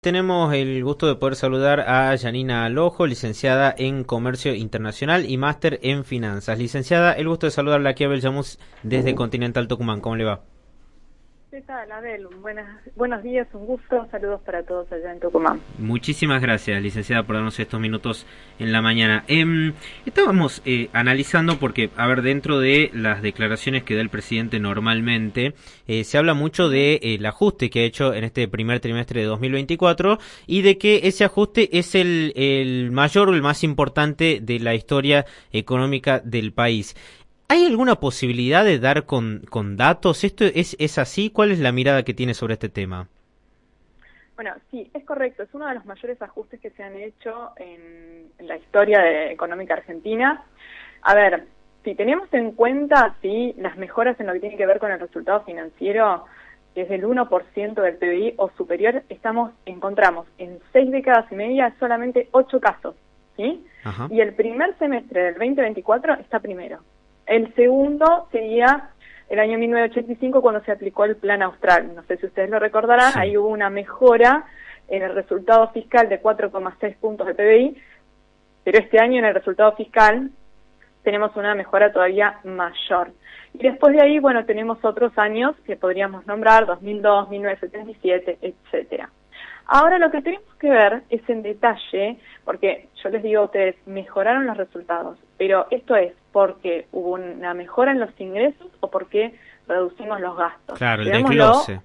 Tenemos el gusto de poder saludar a Yanina Alojo, licenciada en Comercio Internacional y máster en Finanzas. Licenciada, el gusto de saludarla aquí a Abel Yamuz desde Continental Tucumán. ¿Cómo le va? ¿Qué tal, Abel? Buenos días, un gusto. Saludos para todos allá en Tucumán. Muchísimas gracias, licenciada, por darnos estos minutos en la mañana. Estábamos analizando porque, a ver, dentro de las declaraciones que da el presidente normalmente, se habla mucho de el ajuste que ha hecho en este primer trimestre de 2024 y de que ese ajuste es el mayor o el más importante de la historia económica del país. ¿Hay alguna posibilidad de dar con datos? ¿Esto es así? ¿Cuál es la mirada que tiene sobre este tema? Bueno, sí, es correcto. Es uno de los mayores ajustes que se han hecho en la historia económica argentina. A ver, si tenemos en cuenta las mejoras en lo que tiene que ver con el resultado financiero, que es del 1% del PBI o superior, encontramos en 6 décadas y media solamente 8 casos, ¿sí? Ajá. Y el primer semestre del 2024 está primero. El segundo sería el año 1985 cuando se aplicó el Plan Austral. No sé si ustedes lo recordarán, sí. Ahí hubo una mejora en el resultado fiscal de 4,6 puntos de PBI, pero este año en el resultado fiscal tenemos una mejora todavía mayor. Y después de ahí, bueno, tenemos otros años que podríamos nombrar, 2002, 1977, etcétera. Ahora lo que tenemos que ver es en detalle, porque yo les digo a ustedes, mejoraron los resultados, pero esto es porque hubo una mejora en los ingresos o porque reducimos los gastos. Claro, el desglose.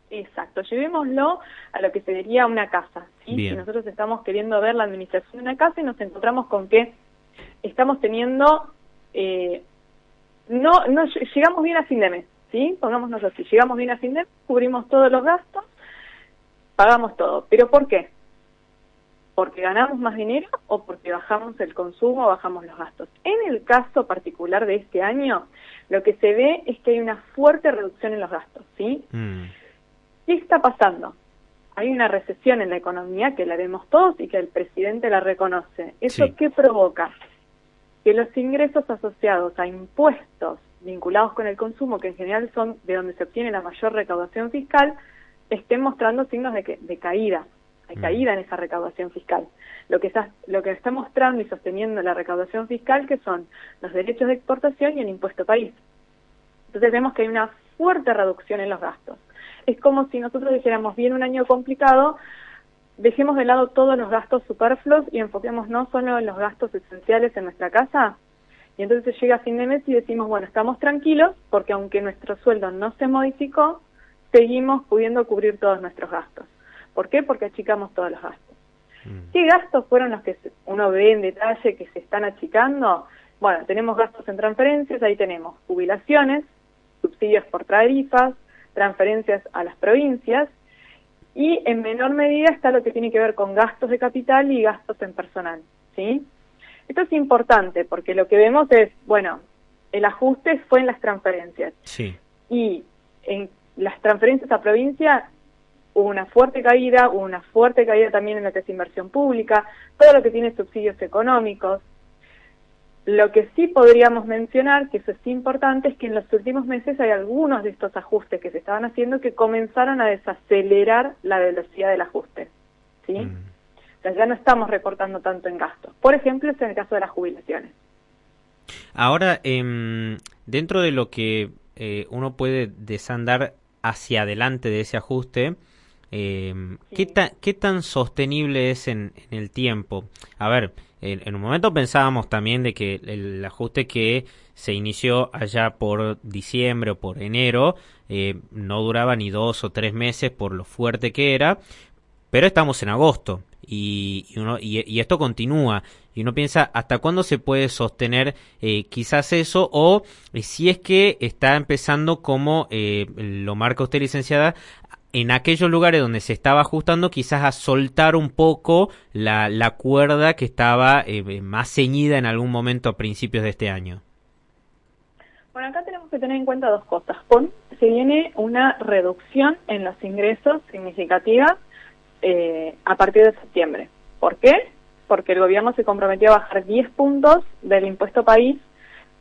Exacto, llevémoslo a lo que se diría una casa, ¿sí? Si nosotros estamos queriendo ver la administración de una casa y nos encontramos con que estamos teniendo, no llegamos bien a fin de mes, ¿sí? Pongámonos así, llegamos bien a fin de mes, cubrimos todos los gastos, pagamos todo. ¿Pero por qué? ¿Porque ganamos más dinero o porque bajamos el consumo o bajamos los gastos? En el caso particular de este año, lo que se ve es que hay una fuerte reducción en los gastos, ¿sí? ¿Qué está pasando? Hay una recesión en la economía que la vemos todos y que el presidente la reconoce. ¿Eso qué provoca? Que los ingresos asociados a impuestos vinculados con el consumo, que en general son de donde se obtiene la mayor recaudación fiscal, estén mostrando signos de caída. Hay caída en esa recaudación fiscal. Lo que está mostrando y sosteniendo la recaudación fiscal, que son los derechos de exportación y el impuesto país. Entonces vemos que hay una fuerte reducción en los gastos. Es como si nosotros dijéramos, viene un año complicado, dejemos de lado todos los gastos superfluos y enfoquemos no solo en los gastos esenciales en nuestra casa. Y entonces llega fin de mes y decimos, bueno, estamos tranquilos porque aunque nuestro sueldo no se modificó, seguimos pudiendo cubrir todos nuestros gastos. ¿Por qué? Porque achicamos todos los gastos. ¿Qué gastos fueron los que uno ve en detalle que se están achicando? Bueno, tenemos gastos en transferencias, ahí tenemos jubilaciones, subsidios por tarifas, transferencias a las provincias, y en menor medida está lo que tiene que ver con gastos de capital y gastos en personal, ¿sí? Esto es importante porque lo que vemos es, bueno, el ajuste fue en las transferencias. Sí. Y en las transferencias a provincia hubo una fuerte caída también en lo que es inversión pública, todo lo que tiene subsidios económicos. Lo que sí podríamos mencionar, que eso es importante, es que en los últimos meses hay algunos de estos ajustes que se estaban haciendo que comenzaron a desacelerar la velocidad del ajuste, ¿sí? O sea, ya no estamos recortando tanto en gastos. Por ejemplo, es en el caso de las jubilaciones. Ahora, dentro de lo que uno puede desandar hacia adelante de ese ajuste, ¿qué tan sostenible es en el tiempo? A ver, en un momento pensábamos también de que el ajuste que se inició allá por diciembre o por enero no duraba ni 2 o 3 meses por lo fuerte que era, pero estamos en agosto y esto continúa. Y uno piensa, ¿hasta cuándo se puede sostener quizás eso? O si es que está empezando, como lo marca usted, licenciada, en aquellos lugares donde se estaba ajustando, quizás a soltar un poco la cuerda que estaba más ceñida en algún momento a principios de este año. Bueno, acá tenemos que tener en cuenta dos cosas. Se viene una reducción en los ingresos significativa a partir de septiembre. ¿Por qué? Porque el gobierno se comprometió a bajar 10 puntos del impuesto país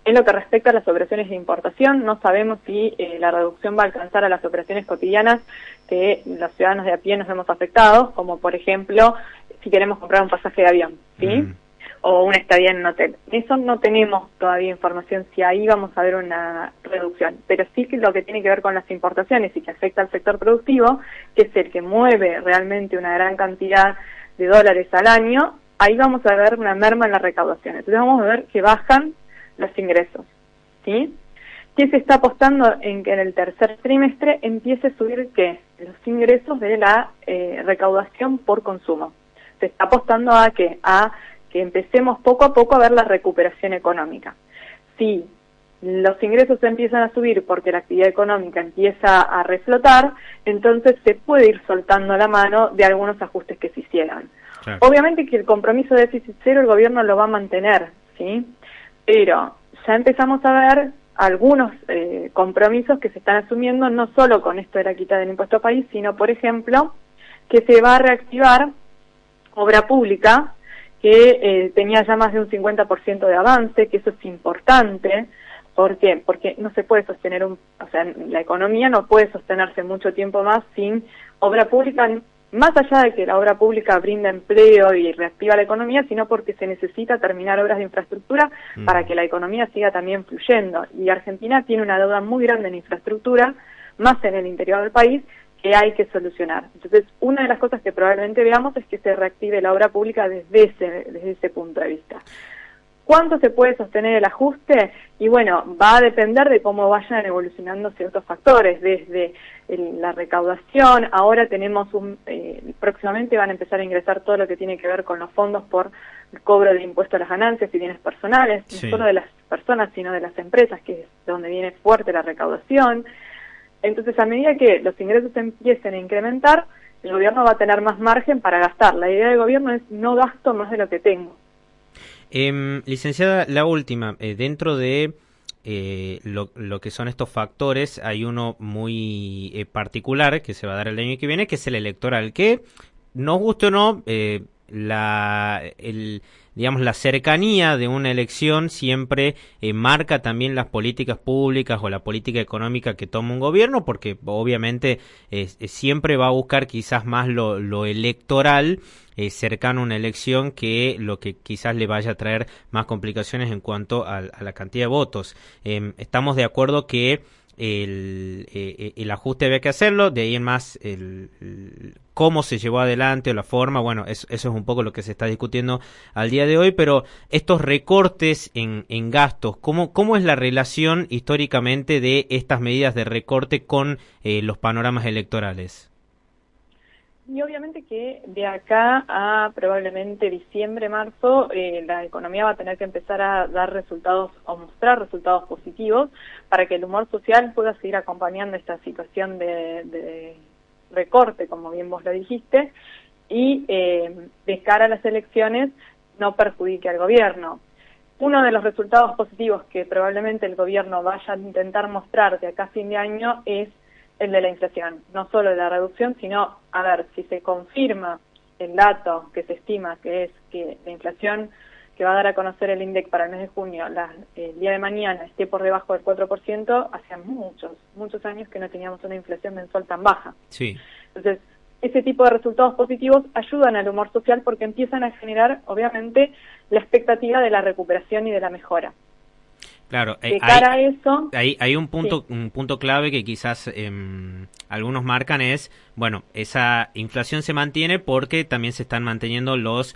En lo que respecta a las operaciones de importación, no sabemos si la reducción va a alcanzar a las operaciones cotidianas que los ciudadanos de a pie nos vemos afectados, como por ejemplo, si queremos comprar un pasaje de avión, ¿sí? O una estadía en un hotel. Eso no tenemos todavía información si ahí vamos a ver una reducción, pero sí que lo que tiene que ver con las importaciones y que afecta al sector productivo, que es el que mueve realmente una gran cantidad de dólares al año, ahí vamos a ver una merma en la recaudación. Entonces vamos a ver que bajan los ingresos, ¿sí? ¿Qué se está apostando en que en el tercer trimestre empiece a subir qué? Los ingresos de la recaudación por consumo. Se está apostando a que empecemos poco a poco a ver la recuperación económica. Si los ingresos empiezan a subir porque la actividad económica empieza a reflotar, entonces se puede ir soltando la mano de algunos ajustes que se hicieron. Claro. Obviamente que el compromiso de déficit cero el gobierno lo va a mantener, ¿sí? Pero ya empezamos a ver algunos compromisos que se están asumiendo, no solo con esto de la quita del impuesto país, sino, por ejemplo, que se va a reactivar obra pública, que tenía ya más de un 50% de avance, que eso es importante. ¿Por qué? Porque no se puede sostener la economía no puede sostenerse mucho tiempo más sin obra pública, más allá de que la obra pública brinda empleo y reactiva la economía, sino porque se necesita terminar obras de infraestructura para que la economía siga también fluyendo. Y Argentina tiene una deuda muy grande en infraestructura, más en el interior del país, que hay que solucionar. Entonces, una de las cosas que probablemente veamos es que se reactive la obra pública desde ese punto de vista. ¿Cuánto se puede sostener el ajuste? Y bueno, va a depender de cómo vayan evolucionando ciertos factores, desde la recaudación. Ahora tenemos próximamente van a empezar a ingresar todo lo que tiene que ver con los fondos por el cobro de impuestos a las ganancias y bienes personales, sí. No solo de las personas, sino de las empresas, que es donde viene fuerte la recaudación. Entonces, a medida que los ingresos empiecen a incrementar, el gobierno va a tener más margen para gastar. La idea del gobierno es no gasto más de lo que tengo. Licenciada, la última, dentro de lo que son estos factores, hay uno muy particular que se va a dar el año que viene, que es el electoral, que nos guste o no, digamos, la cercanía de una elección siempre marca también las políticas públicas o la política económica que toma un gobierno, porque obviamente siempre va a buscar quizás más lo electoral cercano a una elección que lo que quizás le vaya a traer más complicaciones en cuanto a la cantidad de votos. Estamos de acuerdo que el ajuste había que hacerlo, de ahí en más cómo se llevó adelante o la forma, bueno, eso es un poco lo que se está discutiendo al día de hoy, pero estos recortes en gastos, ¿cómo es la relación históricamente de estas medidas de recorte con los panoramas electorales? Y obviamente que de acá a probablemente diciembre, marzo, la economía va a tener que empezar a dar resultados o mostrar resultados positivos para que el humor social pueda seguir acompañando esta situación de recorte, como bien vos lo dijiste, y de cara a las elecciones no perjudique al gobierno. Uno de los resultados positivos que probablemente el gobierno vaya a intentar mostrar de acá a fin de año es el de la inflación, no solo de la reducción, sino, a ver, si se confirma el dato que se estima, que es que la inflación que va a dar a conocer el INDEC para el mes de junio, el día de mañana, esté por debajo del 4%, hacía muchos años que no teníamos una inflación mensual tan baja. Sí. Entonces, ese tipo de resultados positivos ayudan al humor social porque empiezan a generar, obviamente, la expectativa de la recuperación y de la mejora. Claro, eso, hay un punto clave que quizás algunos marcan es, bueno, esa inflación se mantiene porque también se están manteniendo los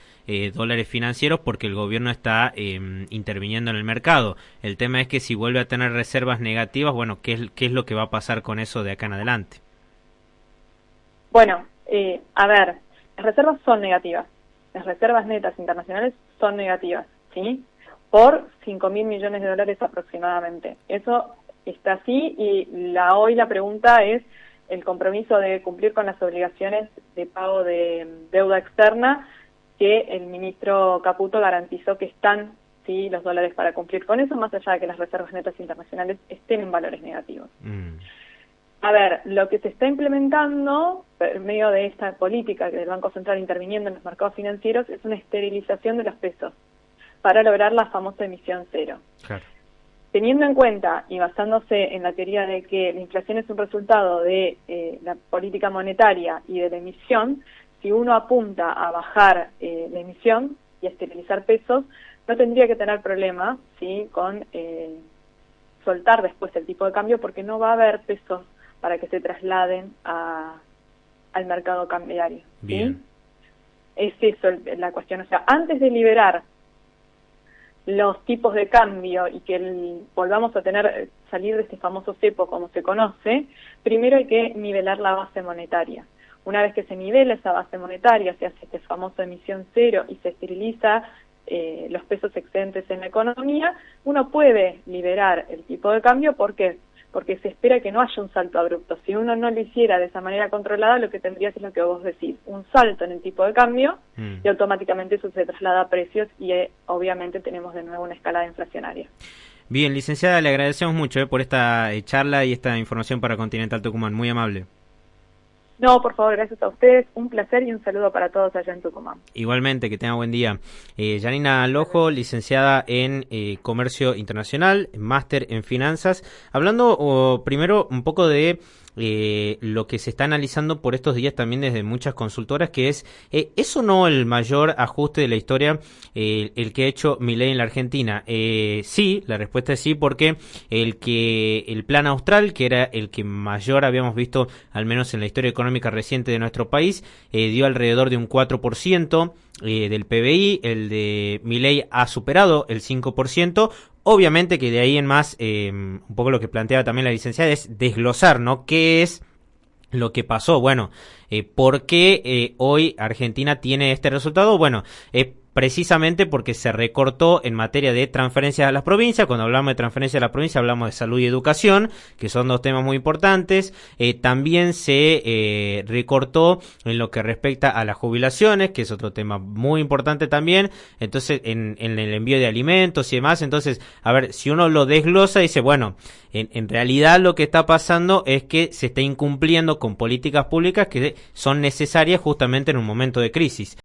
dólares financieros porque el gobierno está interviniendo en el mercado. El tema es que si vuelve a tener reservas negativas, bueno, ¿qué es lo que va a pasar con eso de acá en adelante? Bueno, a ver, las reservas son negativas, las reservas netas internacionales son negativas, ¿sí?, por 5.000 millones de dólares aproximadamente. Eso está así y hoy la pregunta es el compromiso de cumplir con las obligaciones de pago de deuda externa que el ministro Caputo garantizó que están, sí, los dólares para cumplir con eso, más allá de que las reservas netas internacionales estén en valores negativos. A ver, lo que se está implementando por medio de esta política del Banco Central interviniendo en los mercados financieros es una esterilización de los pesos para lograr la famosa emisión cero. Claro. teniendo en cuenta y basándose en la teoría de que la inflación es un resultado de la política monetaria y de la emisión, si uno apunta a bajar la emisión y a esterilizar pesos, no tendría que tener problema, ¿sí?, con soltar después el tipo de cambio, porque no va a haber pesos para que se trasladen al mercado cambiario. ¿Sí? Bien. Es eso la cuestión. O sea, antes de liberar los tipos de cambio y que volvamos a salir de este famoso cepo como se conoce, primero hay que nivelar la base monetaria. Una vez que se nivela esa base monetaria, se hace este famoso emisión cero y se esteriliza los pesos excedentes en la economía, uno puede liberar el tipo de cambio. ¿Por qué? Porque se espera que no haya un salto abrupto. Si uno no lo hiciera de esa manera controlada, lo que tendrías es lo que vos decís, un salto en el tipo de cambio, y automáticamente eso se traslada a precios y obviamente tenemos de nuevo una escalada inflacionaria. Bien, licenciada, le agradecemos mucho por esta charla y esta información para Continental Tucumán. Muy amable. No, por favor, gracias a ustedes. Un placer y un saludo para todos allá en Tucumán. Igualmente, que tenga buen día. Yanina Lojo, licenciada en Comercio Internacional, máster en Finanzas. Hablando primero un poco de lo que se está analizando por estos días también desde muchas consultoras, que ¿es o no el mayor ajuste de la historia el que ha hecho Milei en la Argentina? Sí, la respuesta es sí, porque el plan austral, que era el que mayor habíamos visto, al menos en la historia económica reciente de nuestro país, dio alrededor de un 4% del PBI. El de Milei ha superado el 5%. Obviamente que de ahí en más, un poco lo que planteaba también la licenciada es desglosar, ¿no? ¿Qué es lo que pasó? Bueno, ¿por qué hoy Argentina tiene este resultado? Bueno, precisamente porque se recortó en materia de transferencias a las provincias. Cuando hablamos de transferencias a las provincias hablamos de salud y educación, que son dos temas muy importantes. También se recortó en lo que respecta a las jubilaciones, que es otro tema muy importante también. Entonces, en el envío de alimentos y demás. Entonces, a ver, si uno lo desglosa, dice, bueno, en realidad lo que está pasando es que se está incumpliendo con políticas públicas que son necesarias justamente en un momento de crisis.